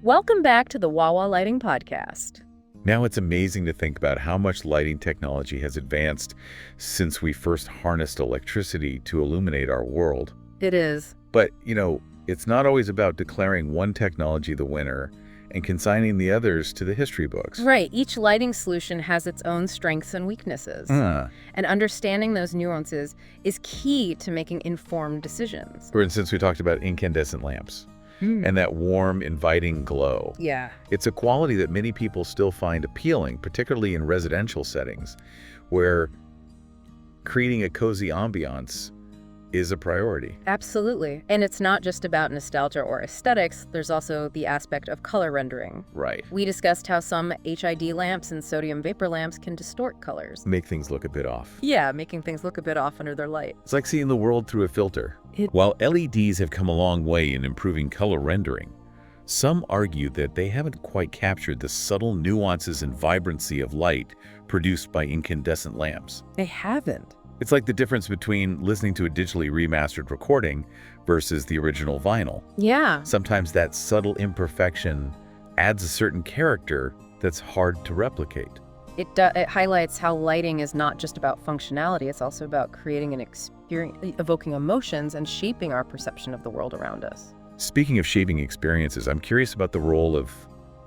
Welcome back to the Wawa Lighting Podcast. Now it's amazing to think about how much lighting technology has advanced since we first harnessed electricity to illuminate our world. It is. But, it's not always about declaring one technology the winner and consigning the others to the history books. Right. Each lighting solution has its own strengths and weaknesses. And understanding those nuances is key to making informed decisions. For instance, we talked about incandescent lamps. And that warm, inviting glow. Yeah. It's a quality that many people still find appealing, particularly in residential settings, where creating a cozy ambiance is a priority. Absolutely. And it's not just about nostalgia or aesthetics, there's also the aspect of color rendering. Right. We discussed how some HID lamps and sodium vapor lamps can distort colors. Make things look a bit off. Yeah, making things look a bit off under their light. It's like seeing the world through a filter. While LEDs have come a long way in improving color rendering, some argue that they haven't quite captured the subtle nuances and vibrancy of light produced by incandescent lamps. They haven't. It's like the difference between listening to a digitally remastered recording versus the original vinyl. Yeah. Sometimes that subtle imperfection adds a certain character that's hard to replicate. It highlights how lighting is not just about functionality, it's also about creating an experience, evoking emotions, and shaping our perception of the world around us. Speaking of shaping experiences, I'm curious about the role of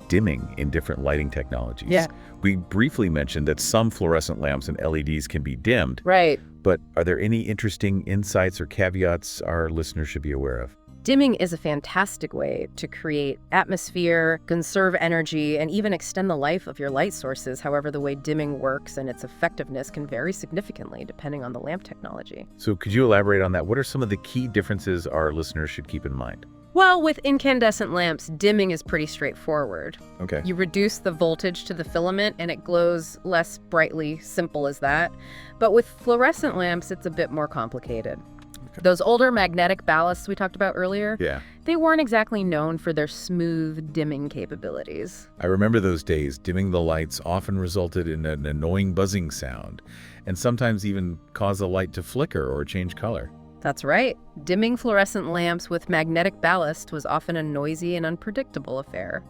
dimming in different lighting technologies. Yeah. We briefly mentioned that some fluorescent lamps and LEDs can be dimmed. Right. But are there any interesting insights or caveats our listeners should be aware of? Dimming is a fantastic way to create atmosphere, conserve energy, and even extend the life of your light sources. However, the way dimming works and its effectiveness can vary significantly depending on the lamp technology. So could you elaborate on that? What are some of the key differences our listeners should keep in mind? Well, with incandescent lamps, dimming is pretty straightforward. Okay. You reduce the voltage to the filament and it glows less brightly, simple as that. But with fluorescent lamps, it's a bit more complicated. Okay. Those older magnetic ballasts we talked about earlier, they weren't exactly known for their smooth dimming capabilities. I remember those days. Dimming the lights often resulted in an annoying buzzing sound, and sometimes even caused the light to flicker or change color. That's right. Dimming fluorescent lamps with magnetic ballast was often a noisy and unpredictable affair.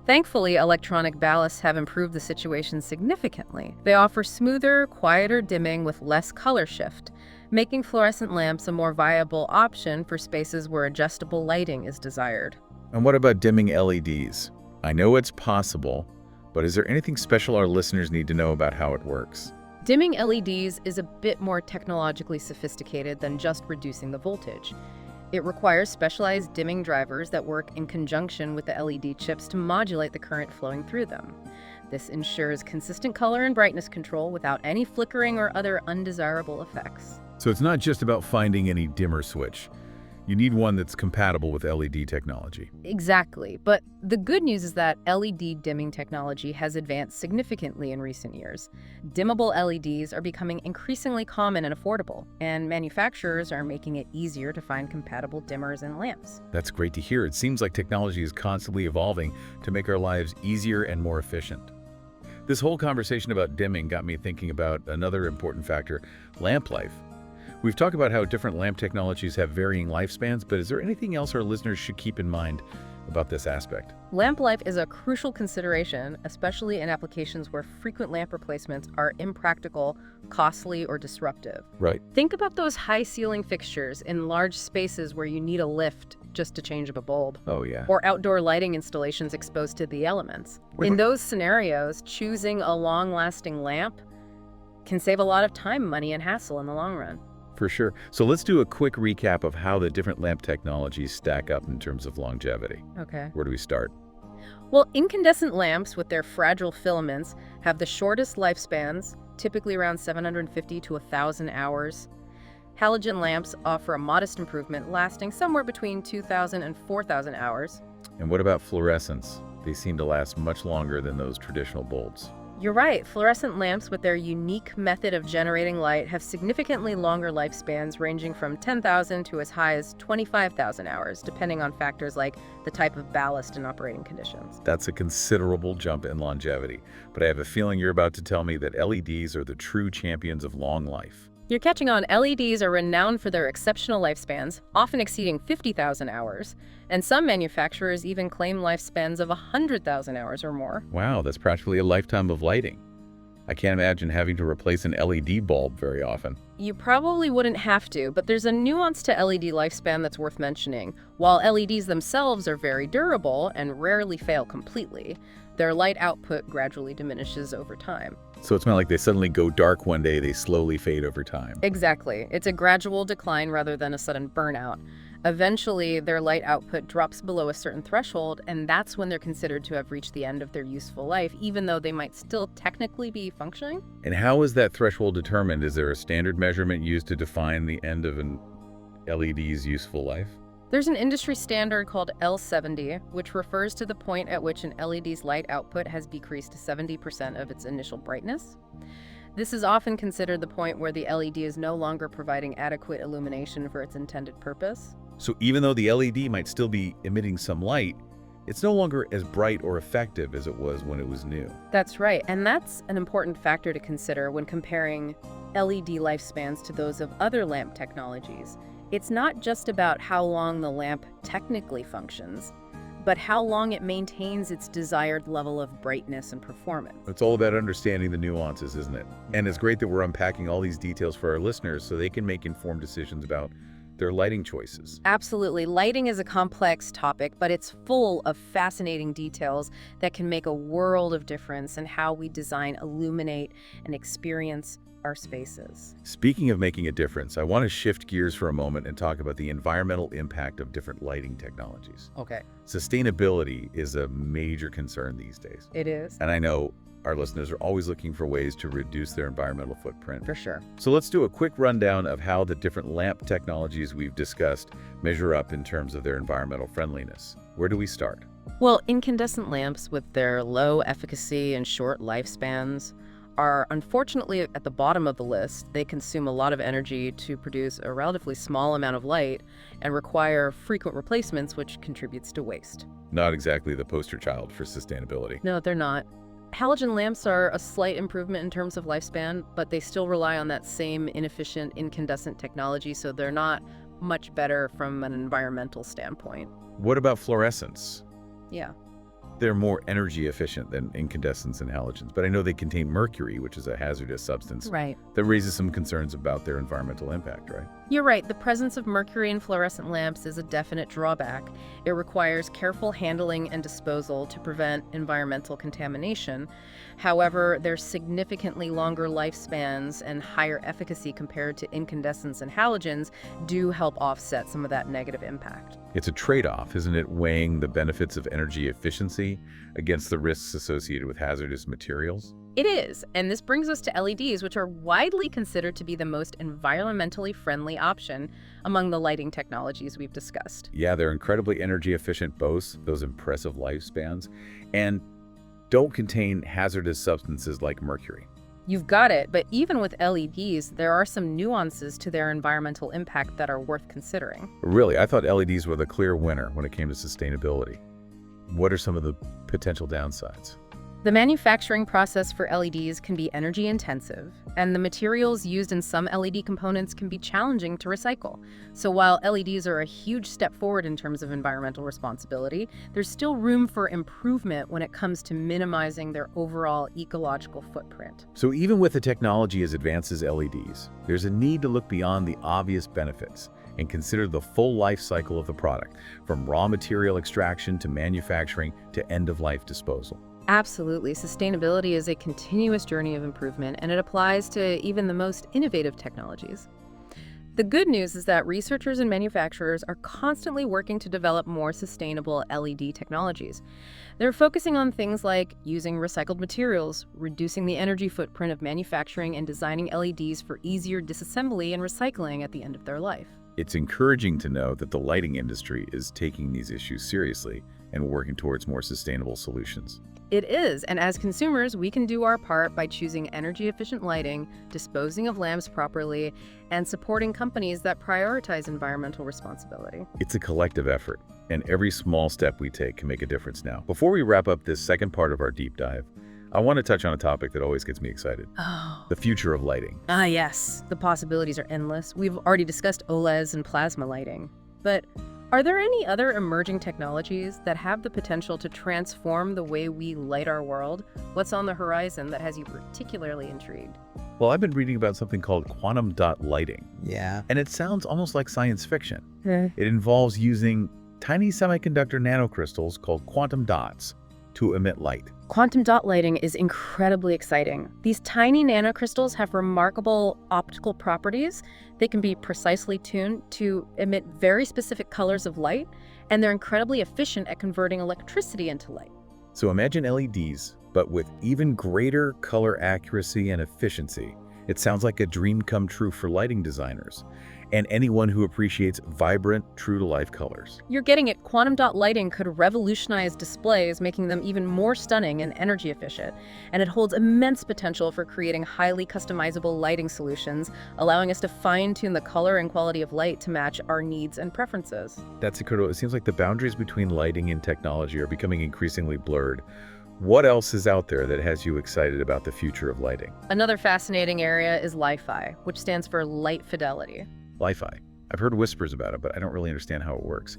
Thankfully, electronic ballasts have improved the situation significantly. They offer smoother, quieter dimming with less color shift, making fluorescent lamps a more viable option for spaces where adjustable lighting is desired. And what about dimming LEDs? I know it's possible, but is there anything special our listeners need to know about how it works? Dimming LEDs is a bit more technologically sophisticated than just reducing the voltage. It requires specialized dimming drivers that work in conjunction with the LED chips to modulate the current flowing through them. This ensures consistent color and brightness control without any flickering or other undesirable effects. So it's not just about finding any dimmer switch. You need one that's compatible with LED technology. Exactly. But the good news is that LED dimming technology has advanced significantly in recent years. Dimmable LEDs are becoming increasingly common and affordable, and manufacturers are making it easier to find compatible dimmers and lamps. That's great to hear. It seems like technology is constantly evolving to make our lives easier and more efficient. This whole conversation about dimming got me thinking about another important factor, lamp life. We've talked about how different lamp technologies have varying lifespans, but is there anything else our listeners should keep in mind about this aspect? Lamp life is a crucial consideration, especially in applications where frequent lamp replacements are impractical, costly, or disruptive. Right. Think about those high ceiling fixtures in large spaces where you need a lift just to change up a bulb. Oh, yeah. Or outdoor lighting installations exposed to the elements. In those scenarios, choosing a long-lasting lamp can save a lot of time, money, and hassle in the long run. For sure. So let's do a quick recap of how the different lamp technologies stack up in terms of longevity. Okay. Where do we start? Well, incandescent lamps with their fragile filaments have the shortest lifespans, typically around 750 to 1,000 hours. Halogen lamps offer a modest improvement, lasting somewhere between 2,000 and 4,000 hours. And what about fluorescents? They seem to last much longer than those traditional bulbs. You're right. Fluorescent lamps with their unique method of generating light have significantly longer lifespans, ranging from 10,000 to as high as 25,000 hours, depending on factors like the type of ballast and operating conditions. That's a considerable jump in longevity, but I have a feeling you're about to tell me that LEDs are the true champions of long life. You're catching on. LEDs are renowned for their exceptional lifespans, often exceeding 50,000 hours, and some manufacturers even claim lifespans of 100,000 hours or more. Wow, that's practically a lifetime of lighting. I can't imagine having to replace an LED bulb very often. You probably wouldn't have to, but there's a nuance to LED lifespan that's worth mentioning. While LEDs themselves are very durable and rarely fail completely, their light output gradually diminishes over time. So it's not like they suddenly go dark one day, they slowly fade over time. Exactly. It's a gradual decline rather than a sudden burnout. Eventually, their light output drops below a certain threshold, and that's when they're considered to have reached the end of their useful life, even though they might still technically be functioning. And how is that threshold determined? Is there a standard measurement used to define the end of an LED's useful life? There's an industry standard called L70, which refers to the point at which an LED's light output has decreased to 70% of its initial brightness. This is often considered the point where the LED is no longer providing adequate illumination for its intended purpose. So even though the LED might still be emitting some light, it's no longer as bright or effective as it was when it was new. That's right, and that's an important factor to consider when comparing LED lifespans to those of other lamp technologies. It's not just about how long the lamp technically functions, but how long it maintains its desired level of brightness and performance. It's all about understanding the nuances, isn't it? And it's great that we're unpacking all these details for our listeners so they can make informed decisions about their lighting choices. Absolutely. Lighting is a complex topic, but it's full of fascinating details that can make a world of difference in how we design, illuminate, and experience our spaces. Speaking of making a difference, I want to shift gears for a moment and talk about the environmental impact of different lighting technologies. Okay. Sustainability is a major concern these days. It is. And I know our listeners are always looking for ways to reduce their environmental footprint. For sure. So let's do a quick rundown of how the different lamp technologies we've discussed measure up in terms of their environmental friendliness. Where do we start? Well, incandescent lamps with their low efficacy and short lifespans are unfortunately at the bottom of the list. They consume a lot of energy to produce a relatively small amount of light and require frequent replacements, which contributes to waste. Not exactly the poster child for sustainability. No, they're not. Halogen lamps are a slight improvement in terms of lifespan, but they still rely on that same inefficient incandescent technology, so they're not much better from an environmental standpoint. What about fluorescents? Yeah. They're more energy efficient than incandescents and halogens, but I know they contain mercury, which is a hazardous substance. Right. That raises some concerns about their environmental impact, right? You're right. The presence of mercury in fluorescent lamps is a definite drawback. It requires careful handling and disposal to prevent environmental contamination. However, their significantly longer lifespans and higher efficacy compared to incandescents and halogens do help offset some of that negative impact. It's a trade-off, isn't it, weighing the benefits of energy efficiency against the risks associated with hazardous materials? It is, and this brings us to LEDs, which are widely considered to be the most environmentally friendly option among the lighting technologies we've discussed. Yeah, they're incredibly energy efficient boasts, those impressive lifespans, and don't contain hazardous substances like mercury. You've got it, but even with LEDs, there are some nuances to their environmental impact that are worth considering. Really, I thought LEDs were the clear winner when it came to sustainability. What are some of the potential downsides? The manufacturing process for LEDs can be energy intensive, and the materials used in some LED components can be challenging to recycle. So while LEDs are a huge step forward in terms of environmental responsibility, there's still room for improvement when it comes to minimizing their overall ecological footprint. So even with the technology as advanced as LEDs, there's a need to look beyond the obvious benefits and consider the full life cycle of the product, from raw material extraction to manufacturing to end-of-life disposal. Absolutely. Sustainability is a continuous journey of improvement, and it applies to even the most innovative technologies. The good news is that researchers and manufacturers are constantly working to develop more sustainable LED technologies. They're focusing on things like using recycled materials, reducing the energy footprint of manufacturing, and designing LEDs for easier disassembly and recycling at the end of their life. It's encouraging to know that the lighting industry is taking these issues seriously and working towards more sustainable solutions. It is, and as consumers, we can do our part by choosing energy-efficient lighting, disposing of lamps properly, and supporting companies that prioritize environmental responsibility. It's a collective effort, and every small step we take can make a difference now. Before we wrap up this second part of our deep dive, I want to touch on a topic that always gets me excited. Oh. The future of lighting. Yes. The possibilities are endless. We've already discussed OLEDs and plasma lighting. But are there any other emerging technologies that have the potential to transform the way we light our world? What's on the horizon that has you particularly intrigued? Well, I've been reading about something called quantum dot lighting. Yeah. And it sounds almost like science fiction. It involves using tiny semiconductor nanocrystals called quantum dots to emit light. Quantum dot lighting is incredibly exciting. These tiny nanocrystals have remarkable optical properties. They can be precisely tuned to emit very specific colors of light, and they're incredibly efficient at converting electricity into light. So imagine LEDs, but with even greater color accuracy and efficiency. It sounds like a dream come true for lighting designers and anyone who appreciates vibrant, true-to-life colors. You're getting it. Quantum dot lighting could revolutionize displays, making them even more stunning and energy efficient. And it holds immense potential for creating highly customizable lighting solutions, allowing us to fine-tune the color and quality of light to match our needs and preferences. That's incredible. It seems like the boundaries between lighting and technology are becoming increasingly blurred. What else is out there that has you excited about the future of lighting? Another fascinating area is Li-Fi, which stands for light fidelity. Li-Fi. I've heard whispers about it, but I don't really understand how it works.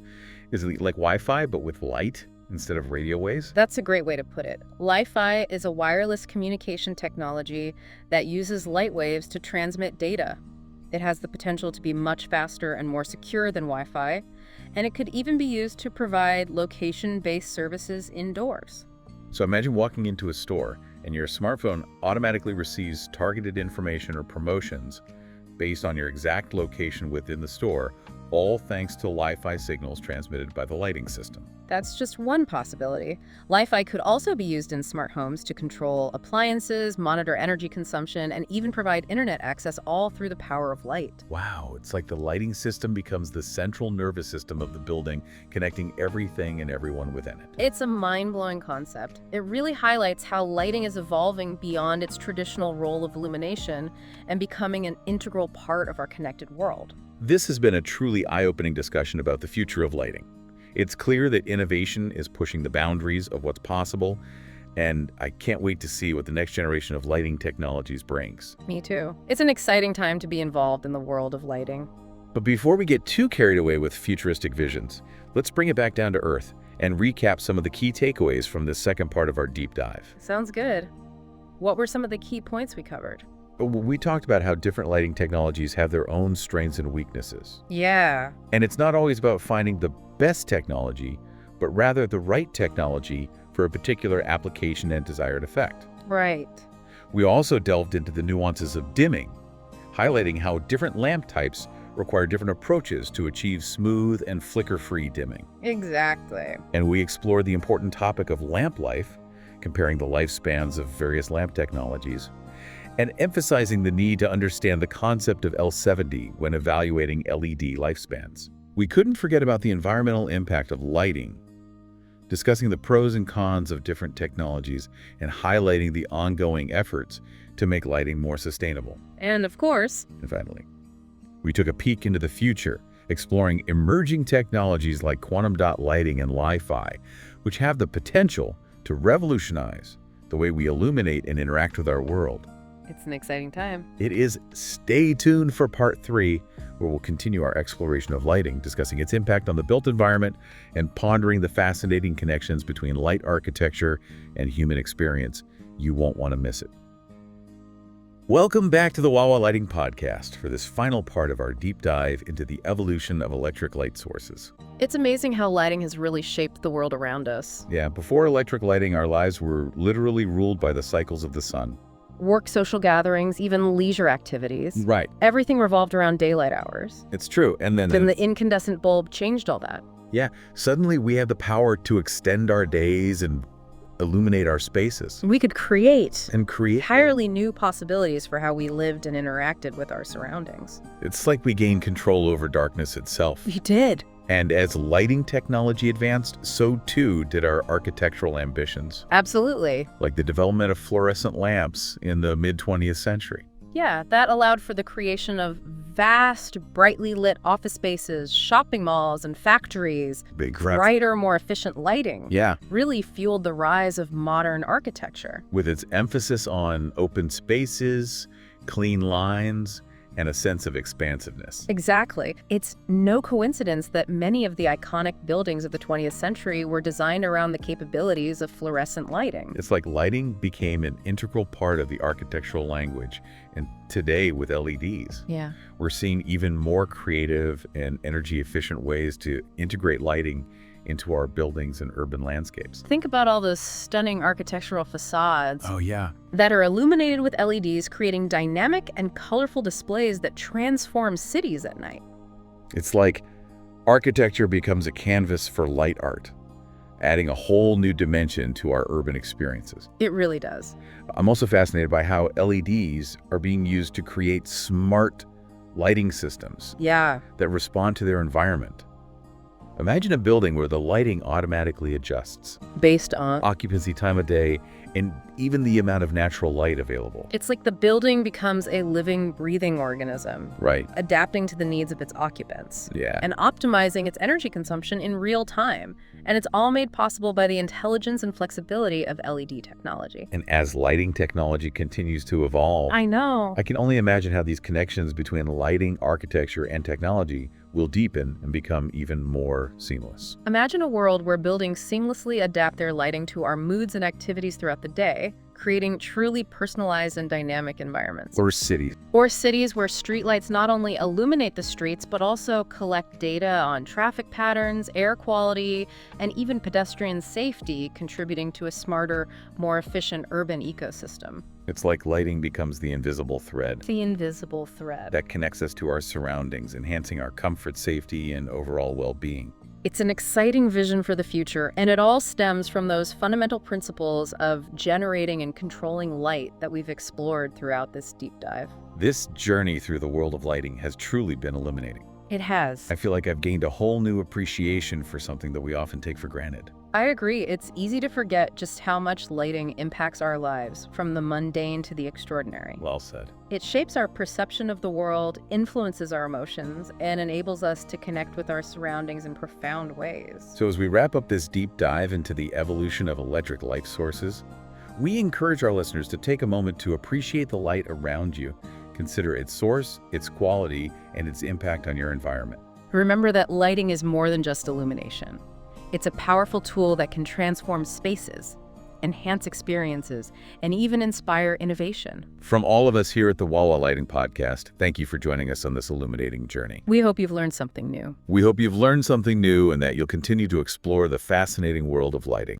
Is it like Wi-Fi, but with light instead of radio waves? That's a great way to put it. Li-Fi is a wireless communication technology that uses light waves to transmit data. It has the potential to be much faster and more secure than Wi-Fi, and it could even be used to provide location-based services indoors. So imagine walking into a store and your smartphone automatically receives targeted information or promotions based on your exact location within the store, all thanks to Li-Fi signals transmitted by the lighting system. That's just one possibility. Li-Fi could also be used in smart homes to control appliances, monitor energy consumption, and even provide internet access, all through the power of light. Wow, it's like the lighting system becomes the central nervous system of the building, connecting everything and everyone within it. It's a mind-blowing concept. It really highlights how lighting is evolving beyond its traditional role of illumination and becoming an integral part of our connected world. This has been a truly eye-opening discussion about the future of lighting. It's clear that innovation is pushing the boundaries of what's possible, and I can't wait to see what the next generation of lighting technologies brings. Me too. It's an exciting time to be involved in the world of lighting. But before we get too carried away with futuristic visions, let's bring it back down to earth and recap some of the key takeaways from this second part of our deep dive. Sounds good. What were some of the key points we covered? We talked about how different lighting technologies have their own strengths and weaknesses. Yeah. And it's not always about finding the best technology, but rather the right technology for a particular application and desired effect. Right. We also delved into the nuances of dimming, highlighting how different lamp types require different approaches to achieve smooth and flicker-free dimming. Exactly. And we explored the important topic of lamp life, comparing the lifespans of various lamp technologies, and emphasizing the need to understand the concept of L70 when evaluating LED lifespans. We couldn't forget about the environmental impact of lighting, discussing the pros and cons of different technologies and highlighting the ongoing efforts to make lighting more sustainable. And of course, And finally, we took a peek into the future, exploring emerging technologies like quantum dot lighting and Li-Fi, which have the potential to revolutionize the way we illuminate and interact with our world. it's an exciting time. It is. Stay tuned for part 3, where we'll continue our exploration of lighting, discussing its impact on the built environment and pondering the fascinating connections between light architecture and human experience. You won't want to miss it. Welcome back to the Wawa Lighting Podcast for this final part of our deep dive into the evolution of electric light sources. It's amazing how lighting has really shaped the world around us. Yeah, before electric lighting, our lives were literally ruled by the cycles of the sun. Work, social gatherings, even leisure activities. Right. Everything revolved around daylight hours. It's true. And then Then the incandescent bulb changed all that. yeah, suddenly we have the power to extend our days and illuminate our spaces. We could create And create. entirely new possibilities for how we lived and interacted with our surroundings. It's like we gained control over darkness itself. We did. And as lighting technology advanced, so too did our architectural ambitions, Absolutely. like the development of fluorescent lamps in the mid-20th century. Yeah, that allowed for the creation of vast, brightly lit office spaces, shopping malls, and factories. Big Brighter, more efficient lighting Yeah, really fueled the rise of modern architecture. with its emphasis on open spaces, clean lines, and a sense of expansiveness. Exactly. It's no coincidence that many of the iconic buildings of the 20th century were designed around the capabilities of fluorescent lighting. It's like lighting became an integral part of the architectural language, and today with LEDs, Yeah. we're seeing even more creative and energy-efficient ways to integrate lighting into our buildings and urban landscapes. Think about all those stunning architectural facades Oh yeah. that are illuminated with LEDs, creating dynamic and colorful displays that transform cities at night. It's like architecture becomes a canvas for light art, adding a whole new dimension to our urban experiences. It really does. I'm also fascinated by how LEDs are being used to create smart lighting systems Yeah. that respond to their environment. Imagine a building where the lighting automatically adjusts, Based on. occupancy, time of day, and even the amount of natural light available. It's like the building becomes a living, breathing organism, Right. adapting to the needs of its occupants Yeah. and optimizing its energy consumption in real time. And it's all made possible by the intelligence and flexibility of LED technology. And as lighting technology continues to evolve, I know. I can only imagine how these connections between lighting, architecture, and technology will deepen and become even more seamless. Imagine a world where buildings seamlessly adapt their lighting to our moods and activities throughout the day, creating truly personalized and dynamic environments. Or cities. Or cities where streetlights not only illuminate the streets, but also collect data on traffic patterns, air quality, and even pedestrian safety, contributing to a smarter, more efficient urban ecosystem. It's like lighting becomes the invisible thread The invisible thread. that connects us to our surroundings, enhancing our comfort, safety, and overall well-being. It's an exciting vision for the future, and it all stems from those fundamental principles of generating and controlling light that we've explored throughout this deep dive. This journey through the world of lighting has truly been illuminating. It has. I feel like I've gained a whole new appreciation for something that we often take for granted. I agree. It's easy to forget just how much lighting impacts our lives, from the mundane to the extraordinary. Well said. It shapes our perception of the world, influences our emotions, and enables us to connect with our surroundings in profound ways. So as we wrap up this deep dive into the evolution of electric light sources, we encourage our listeners to take a moment to appreciate the light around you. Consider its source, its quality, and its impact on your environment. Remember that lighting is more than just illumination. It's a powerful tool that can transform spaces, enhance experiences, and even inspire innovation. From all of us here at the Wawa Lighting Podcast, thank you for joining us on this illuminating journey. We hope you've learned something new. We hope you've learned something new and that you'll continue to explore the fascinating world of lighting.